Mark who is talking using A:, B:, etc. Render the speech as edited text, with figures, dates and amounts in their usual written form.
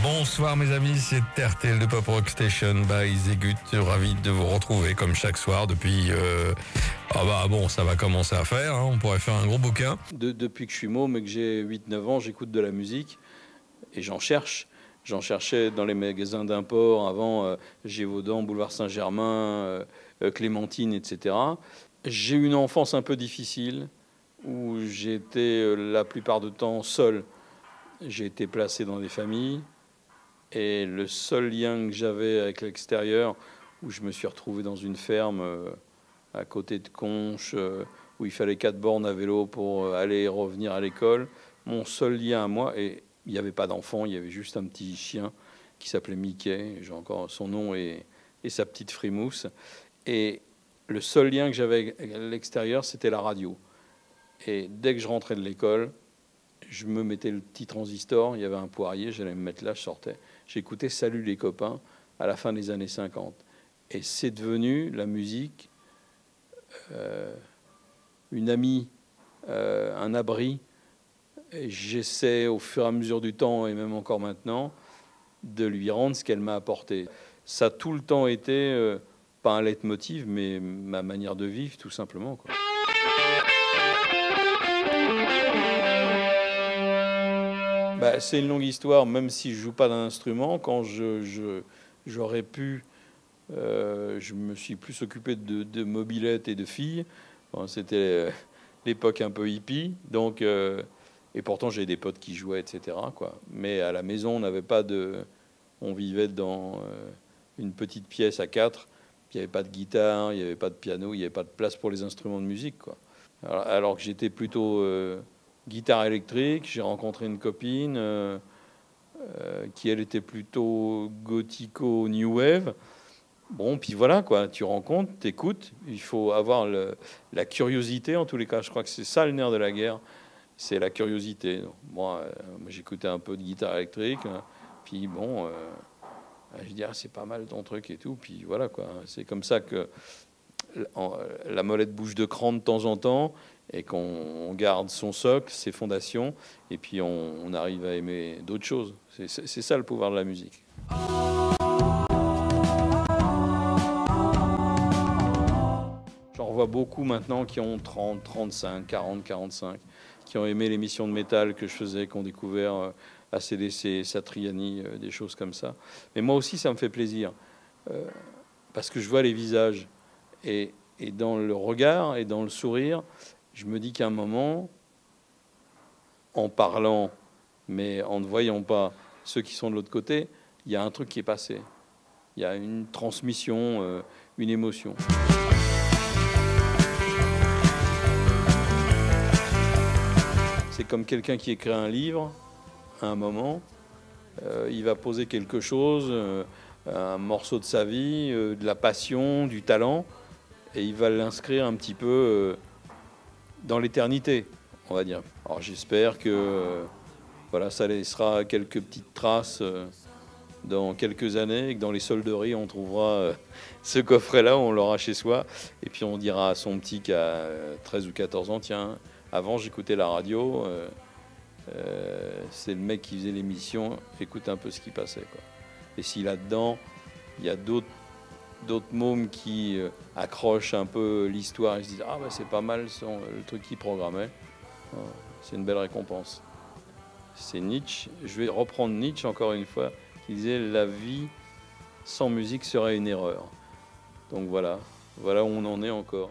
A: Bonsoir mes amis, c'est RTL de Pop Rock Station by Zegut. Ravi de vous retrouver comme chaque soir depuis... ça va commencer à faire, hein, on pourrait faire un gros bouquin.
B: Depuis que je suis môme et que j'ai 8-9 ans, j'écoute de la musique et j'en cherche. J'en cherchais dans les magasins d'import avant, Gévaudan, Boulevard Saint-Germain, Clémentine, etc. J'ai eu une enfance un peu difficile où j'étais la plupart du temps seul. J'ai été placé dans des familles et le seul lien que j'avais avec l'extérieur, où je me suis retrouvé dans une ferme à côté de Conches, où il fallait 4 bornes à vélo pour aller et revenir à l'école. Mon seul lien à moi, et il n'y avait pas d'enfant, il y avait juste un petit chien qui s'appelait Mickey, j'ai encore son nom et sa petite frimousse. Et le seul lien que j'avais à l'extérieur, c'était la radio. Et dès que je rentrais de l'école, je me mettais le petit transistor, il y avait un poirier, j'allais me mettre là, je sortais. J'écoutais Salut les copains à la fin des années 50. Et c'est devenu la musique, une amie, un abri. Et j'essaie au fur et à mesure du temps, et même encore maintenant, de lui rendre ce qu'elle m'a apporté. Ça a tout le temps été, pas un leitmotiv, mais ma manière de vivre, tout simplement, quoi. C'est une longue histoire, même si je joue pas d'un instrument. Quand j'aurais pu, je me suis plus occupé de mobylettes et de filles. Bon, c'était l'époque un peu hippie, donc et pourtant j'ai des potes qui jouaient, etc., quoi. Mais à la maison, on n'avait pas de, on vivait dans une petite pièce à 4. Il n'y avait pas de guitare, il n'y avait pas de piano, il n'y avait pas de place pour les instruments de musique, quoi. Alors que j'étais plutôt guitare électrique, j'ai rencontré une copine qui, elle, était plutôt gothico new wave. Bon, puis voilà, quoi, tu rencontres, t'écoutes, il faut avoir la curiosité, en tous les cas. Je crois que c'est ça le nerf de la guerre, c'est la curiosité. Donc, moi, j'écoutais un peu de guitare électrique, puis bon, je dis, c'est pas mal ton truc et tout, puis voilà, quoi. C'est comme ça que la molette bouge de cran de temps en temps, et qu'on garde son socle, ses fondations, et puis on arrive à aimer d'autres choses. C'est ça le pouvoir de la musique. J'en revois beaucoup maintenant qui ont 30, 35, 40, 45, qui ont aimé l'émission de métal que je faisais, qui ont découvert AC/DC, Satriani, des choses comme ça. Mais moi aussi, ça me fait plaisir, parce que je vois les visages, et dans le regard et dans le sourire, je me dis qu'à un moment, en parlant, mais en ne voyant pas ceux qui sont de l'autre côté, il y a un truc qui est passé. Il y a une transmission, une émotion. C'est comme quelqu'un qui écrit un livre, à un moment, il va poser quelque chose, un morceau de sa vie, de la passion, du talent, et il va l'inscrire un petit peu dans l'éternité, on va dire. Alors j'espère que voilà, ça laissera quelques petites traces dans quelques années, et que dans les solderies, on trouvera ce coffret-là, on l'aura chez soi, et puis on dira à son petit qui a 13 ou 14 ans, tiens, avant j'écoutais la radio, c'est le mec qui faisait l'émission, écoute un peu ce qui passait, quoi. Et si là-dedans, il y a d'autres mômes qui accrochent un peu l'histoire et se disent c'est pas mal le truc qu'ils programmaient, c'est une belle récompense. C'est Nietzsche, je vais reprendre Nietzsche encore une fois, qui disait la vie sans musique serait une erreur. Donc voilà où on en est encore.